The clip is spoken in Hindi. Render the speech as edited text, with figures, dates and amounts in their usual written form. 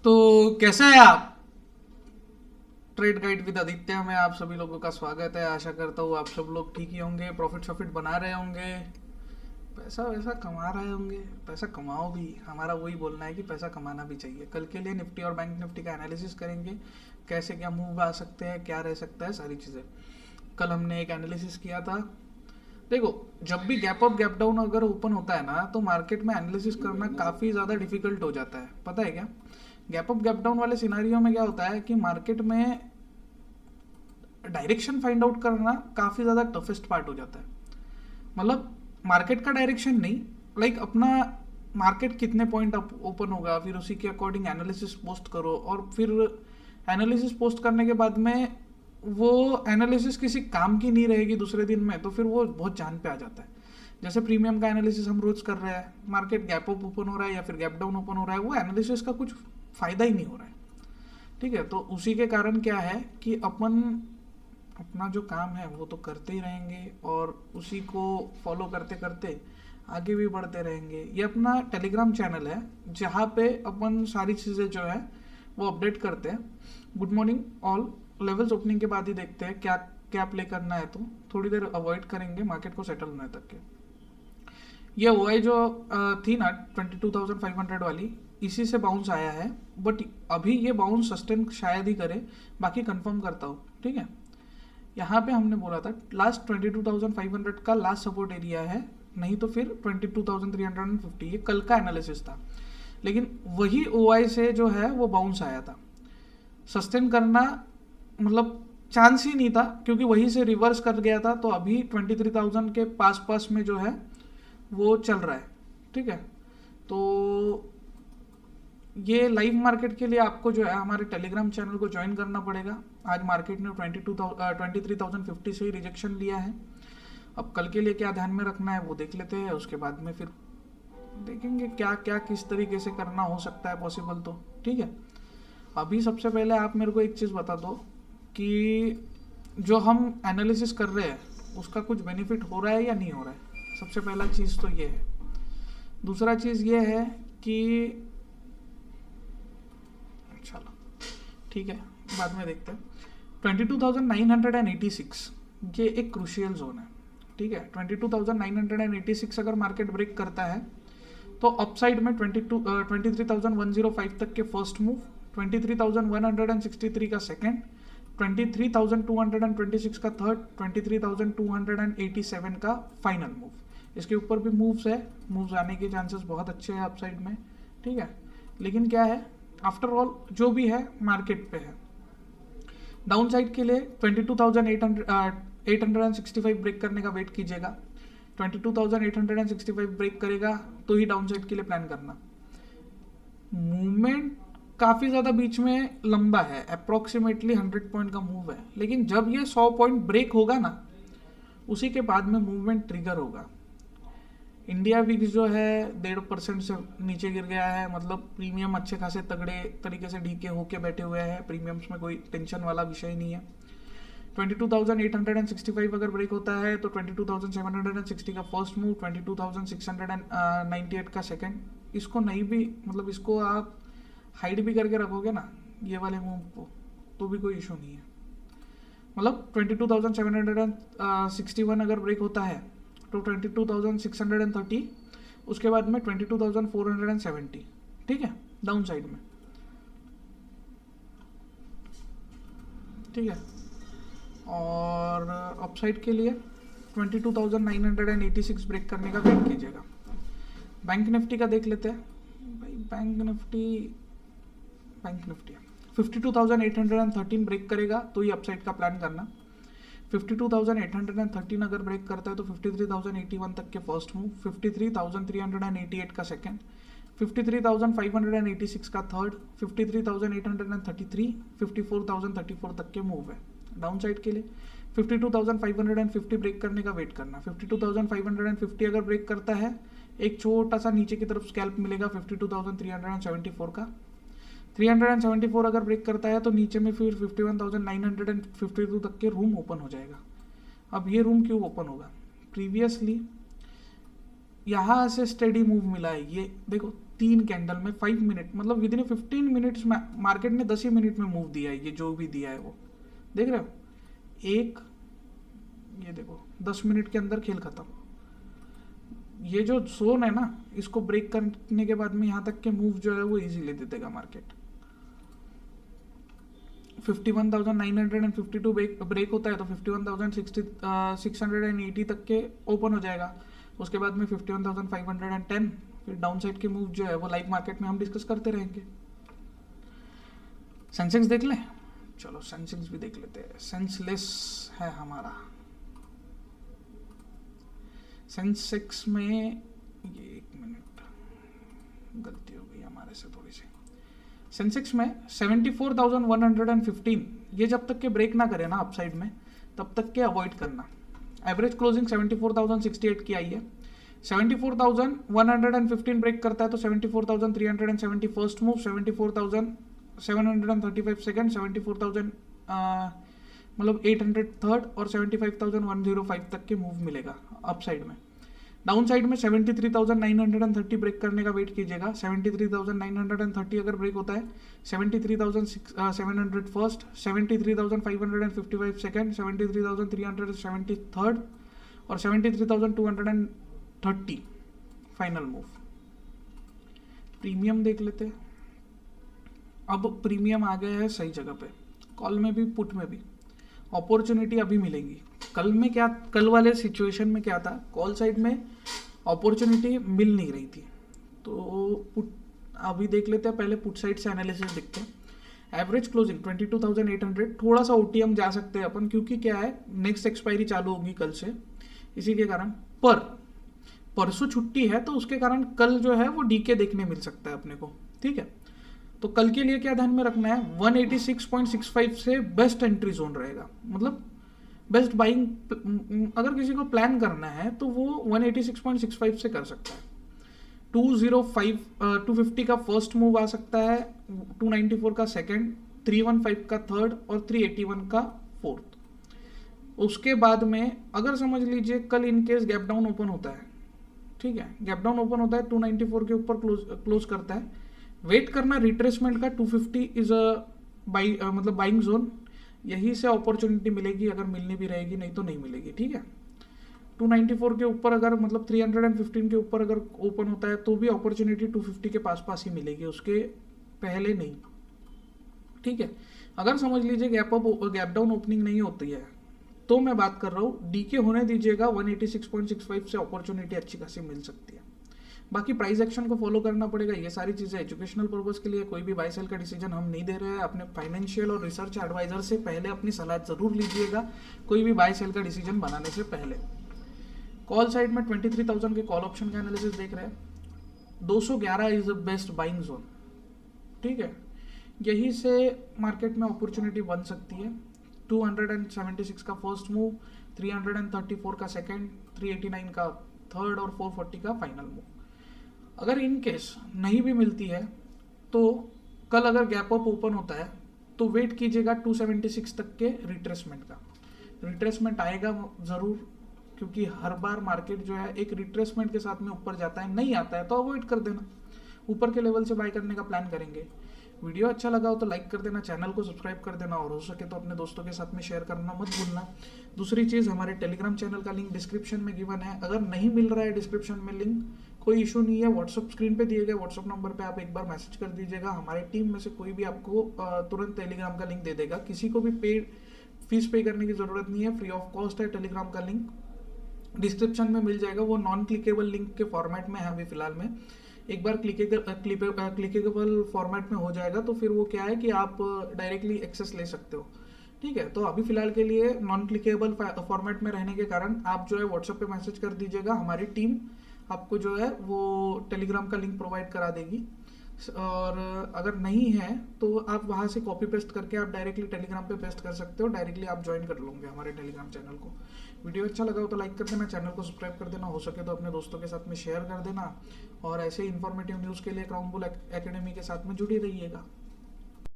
तो कैसे हैं आप? ट्रेड गाइड विद आदित्य में आप सभी लोगों का स्वागत है। आशा करता हूँ आप सब लोग ठीक ही होंगे, प्रॉफिट शॉफिट बना रहे होंगे, पैसा वैसा कमा रहे होंगे। पैसा कमाओ भी, हमारा वही बोलना है कि पैसा कमाना भी चाहिए। कल के लिए निफ्टी और बैंक निफ्टी का एनालिसिस करेंगे, कैसे क्या मूव आ सकते हैं, क्या रह सकता है, सारी चीज़ें। कल हमने एक एनालिसिस किया था। देखो, जब भी गैप अप गैप डाउन अगर ओपन होता है ना, तो मार्केट में एनालिसिस करना काफ़ी ज़्यादा डिफिकल्ट हो जाता है। पता है क्या? गैप अप गैप डाउन वाले सिनारियो में क्या होता है कि मार्केट में डायरेक्शन फाइंड आउट करना काफ़ी ज़्यादा टफेस्ट पार्ट हो जाता है। मतलब मार्केट का डायरेक्शन नहीं, लाइक अपना मार्केट कितने पॉइंट ओपन होगा, फिर उसी के अकॉर्डिंग एनालिसिस पोस्ट करो, और फिर एनालिसिस पोस्ट करने के बाद में वो एनालिसिस किसी काम की नहीं रहेगी दूसरे दिन में, तो फिर वो बहुत जान पे आ जाता है। जैसे प्रीमियम का एनालिसिस हम रोज कर रहे हैं, मार्केट गैप अप ओपन हो रहा है या फिर गैप डाउन ओपन हो रहा है, वो एनालिसिस का कुछ फायदा ही नहीं हो रहा है। ठीक है, तो उसी के कारण क्या है कि अपन अपना जो काम है वो तो करते ही रहेंगे, और उसी को फॉलो करते करते आगे भी बढ़ते रहेंगे। ये अपना टेलीग्राम चैनल है जहाँ पे अपन सारी चीज़ें जो है वो अपडेट करते हैं। Good morning all. Levels opening के बाद ही देखते हैं क्या क्या प्ले करना है, तो थोड़ी देर अवॉइड करेंगे मार्केट को सेटल होने तक के। ये ओआई जो थी ना 22,500 वाली, इसी से बाउंस आया है। बट अभी ये बाउंस सस्टेन शायद ही करे, बाकी कंफर्म करता हूँ। ठीक है, यहाँ पे हमने बोला था लास्ट 22,500 का लास्ट सपोर्ट एरिया है, नहीं तो फिर 22,350। ये कल का एनालिसिस था, लेकिन वही ओआई से जो है वो बाउंस आया था। सस्टेन करना मतलब चांस ही नहीं था, क्योंकि वहीं से रिवर्स कर गया था। तो अभी 23,000 के पास पास में जो है वो चल रहा है। ठीक है, तो ये लाइव मार्केट के लिए आपको जो है हमारे टेलीग्राम चैनल को ज्वाइन करना पड़ेगा। आज मार्केट ने 23,050 से ही रिजेक्शन लिया है। अब कल के लिए क्या ध्यान में रखना है वो देख लेते हैं, उसके बाद में फिर देखेंगे क्या क्या किस तरीके से करना हो सकता है पॉसिबल। तो ठीक है, अभी सबसे पहले आप मेरे को एक चीज़ बता दो कि जो हम एनालिसिस कर रहे हैं उसका कुछ बेनिफिट हो रहा है या नहीं हो रहा है। सबसे पहला चीज़ तो ये है। दूसरा चीज़ ये है कि चलो ठीक है, बाद में देखते हैं। 22,986 ये एक क्रूशियल जोन है। ठीक है, 22,986 अगर मार्केट ब्रेक करता है तो अपसाइड में 23,105 तक के फर्स्ट मूव, 23,163 का सेकेंड, 23,226 का थर्ड, 23,287 का फाइनल मूव। इसके ऊपर भी मूव्स है, मूव्स आने के चांसेस बहुत अच्छे हैं अपसाइड में। ठीक है, लेकिन क्या है, आफ्टर ऑल जो भी है मार्केट पे है। डाउन साइड के लिए 22,865 ब्रेक करने का वेट कीजिएगा। 22,865 ब्रेक करेगा तो ही डाउन साइड के लिए प्लान करना। मूवमेंट काफ़ी ज़्यादा बीच में लंबा है, अप्रोक्सीमेटली 100 पॉइंट का मूव है, लेकिन जब ये 100 पॉइंट ब्रेक होगा ना, उसी के बाद में मूवमेंट ट्रिगर होगा। इंडिया विक्स जो है 1.5% से नीचे गिर गया है, मतलब प्रीमियम अच्छे खासे तगड़े तरीके से ढीके होके बैठे हुए हैं। प्रीमियम्स में कोई टेंशन वाला विषय नहीं है। 22,865 अगर ब्रेक होता है तो 22,760 का फर्स्ट मूव, 22,698 का सेकंड। इसको नहीं भी, मतलब इसको आप हाइड भी करके रखोगे ना ये वाले मूव को, तो भी कोई इशू नहीं है। मतलब 22,761 अगर ब्रेक होता है तो 22,630, उसके बाद में 22,470। ठीक है, डाउन साइड में। ठीक है, और अपसाइड के लिए 22,986 ब्रेक करने का वेट कीजिएगा। बैंक निफ्टी का देख लेते हैं भाई। बैंक निफ्टी 52,813 ब्रेक करेगा तो ही अपसाइड का प्लान करना। 52,813 अगर ब्रेक करता है तो 53,081 तक के फर्स्ट मूव, 53,388 का सेकंड, 53,586 का थर्ड, 53,833, 54,034 तक के मूव है। डाउन साइड के लिए 52,550 ब्रेक करने का वेट करना। 52,550 अगर ब्रेक करता है, एक छोटा सा नीचे की तरफ स्कैल्प मिलेगा 52,374 का। 374 अगर ब्रेक करता है तो नीचे में फिर 51,952 तक के रूम ओपन हो जाएगा। अब ये रूम क्यों ओपन होगा? प्रीवियसली यहाँ से स्टेडी मूव मिला है, ये देखो 3 कैंडल में 5 मिनट, मतलब विद इन 15 मिनट्स मार्केट ने 10 ही मिनट में मूव दिया है, ये जो भी दिया है वो देख रहे हो। एक ये देखो 10 मिनट के अंदर खेल खत्म। ये जो जोन है ना, इसको ब्रेक करने के बाद में यहाँ तक के मूव जो है वो इजीली दे देगा मार्केट। 51,952 ब्रेक होता है तो 51,680 तक के ओपन हो जाएगा। उसके बाद में 51,510, फिर डाउन साइड के मूव जो है वो लाइव मार्केट में हम डिस्कस करते रहेंगे। सेंसेक्स देख लें, चलो सेंसेक्स भी देख लेते हैं। सेंसलेस है हमारा सेंसेक्स में, ये एक मिनट गलती हो गई हमारे से थोड़ी सी। सेंसेक्स में 74,115, ये जब तक के ब्रेक ना करे ना अपसाइड में तब तक के अवॉइड करना। एवरेज क्लोजिंग 74,068 की आई है। 74,115 ब्रेक करता है तो 74,370 फर्स्ट मूव, 74,735 सेकंड, 74,000 मतलब 800 थर्ड और 75,105 तक के मूव मिलेगा अपसाइड में। डाउन साइड में 73,930 ब्रेक करने का वेट कीजिएगा। 73,930 अगर ब्रेक होता है, 73,700 फर्स्ट, 73,555 सेकंड, 73,370 थर्ड और 73,230 फाइनल मूव। प्रीमियम देख लेते हैं। अब प्रीमियम आ गया है सही जगह पे, कॉल में भी पुट में भी अपॉर्चुनिटी अभी मिलेगी। कल में क्या, कल वाले सिचुएशन में क्या था, कॉल साइड में अपॉर्चुनिटी मिल नहीं रही थी, तो पुट अभी देख लेते हैं। पहले पुट साइड से एनालिसिस देखते हैं। एवरेज क्लोजिंग 22,800, थोड़ा सा ओटीएम जा सकते हैं अपन, क्योंकि क्या है नेक्स्ट एक्सपायरी चालू होगी कल से, इसी के कारण। पर परसों छुट्टी है तो उसके कारण कल जो है वो डीके देखने मिल सकता है अपने को, ठीक है। तो कल के लिए क्या ध्यान में रखना है, 186.65 से बेस्ट एंट्री जोन रहेगा, मतलब बेस्ट बाइंग। अगर किसी को प्लान करना है तो वो 186.65 से कर सकता है। 250 का फर्स्ट मूव आ सकता है, 294 का सेकंड, 315 का थर्ड और 381 का फोर्थ। उसके बाद में अगर समझ लीजिए कल इनकेस गैप डाउन ओपन होता है, ठीक है, गैप डाउन ओपन होता है 294 के ऊपर क्लोज करता है, वेट करना रिट्रेसमेंट का। 250 इज अ मतलब बाइंग जोन, यही से अपॉर्चुनिटी मिलेगी, अगर मिलनी भी रहेगी, नहीं तो नहीं मिलेगी, ठीक है। 294 के ऊपर अगर मतलब 315 के ऊपर अगर ओपन होता है तो भी अपॉर्चुनिटी 250 के पास ही मिलेगी, उसके पहले नहीं, ठीक है। अगर समझ लीजिए गैप डाउन ओपनिंग नहीं होती है तो मैं बात कर रहा हूँ डीके होने दीजिएगा, 186.65 से अपॉर्चुनिटी अच्छी खासी मिल सकती है। बाकी प्राइस एक्शन को फॉलो करना पड़ेगा। ये सारी चीज़ें एजुकेशनल पर्पस के लिए, कोई भी बाय सेल का डिसीजन हम नहीं दे रहे हैं। अपने फाइनेंशियल और रिसर्च एडवाइजर से पहले अपनी सलाह जरूर लीजिएगा कोई भी बाय सेल का डिसीजन बनाने से पहले। कॉल साइड में 23,000 के कॉल ऑप्शन का एनालिसिस देख रहे हैं। 211 is the best buying zone, ठीक है। यही से मार्केट में अपॉर्चुनिटी बन सकती है। 276 का फर्स्ट मूव, 334 का सेकेंड, 389 का थर्ड और 440 का फाइनल मूव। अगर इन केस नहीं भी मिलती है तो कल अगर गैप अप ओपन होता है तो वेट कीजिएगा 276 तक के रिट्रेसमेंट का। रिट्रेसमेंट आएगा ज़रूर, क्योंकि हर बार मार्केट जो है एक रिट्रेसमेंट के साथ में ऊपर जाता है, नहीं आता है तो अवॉइड कर देना, ऊपर के लेवल से बाय करने का प्लान करेंगे। वीडियो अच्छा लगा हो तो लाइक कर देना, चैनल को सब्सक्राइब कर देना और हो सके तो अपने दोस्तों के साथ में शेयर करना मत भूलना। दूसरी चीज़, हमारे टेलीग्राम चैनल का लिंक डिस्क्रिप्शन में गिवन है। अगर नहीं मिल रहा है डिस्क्रिप्शन में लिंक, कोई इशू नहीं है, व्हाट्सअप स्क्रीन पे दिए गए व्हाट्सअप नंबर पे आप एक बार मैसेज कर दीजिएगा, हमारे टीम में से कोई भी आपको तुरंत टेलीग्राम का लिंक दे देगा। किसी को भी फीस पे करने की ज़रूरत नहीं है, फ्री ऑफ कॉस्ट है। टेलीग्राम का लिंक डिस्क्रिप्शन में मिल जाएगा, वो नॉन क्लिकेबल लिंक के फॉर्मेट में है अभी फिलहाल में। एक बार क्लिकेबल फॉर्मेट में हो जाएगा तो फिर वो क्या है कि आप डायरेक्टली एक्सेस ले सकते हो, ठीक है। तो अभी फिलहाल के लिए नॉन क्लिकेबल फॉर्मेट में रहने के कारण आप जो है व्हाट्सएप पे मैसेज कर दीजिएगा, हमारी टीम आपको जो है वो टेलीग्राम का लिंक प्रोवाइड करा देगी। और अगर नहीं है तो आप वहाँ से कॉपी पेस्ट करके आप डायरेक्टली टेलीग्राम पे पेस्ट कर सकते हो, डायरेक्टली आप ज्वाइन कर लोगे हमारे टेलीग्राम चैनल को। वीडियो अच्छा लगा हो तो लाइक कर देना, चैनल को सब्सक्राइब कर देना, हो सके तो अपने दोस्तों के साथ में शेयर कर देना और ऐसे इन्फॉर्मेटिव न्यूज़ के लिए क्राउन बुल एकेडमी के साथ में जुड़ी रहिएगा।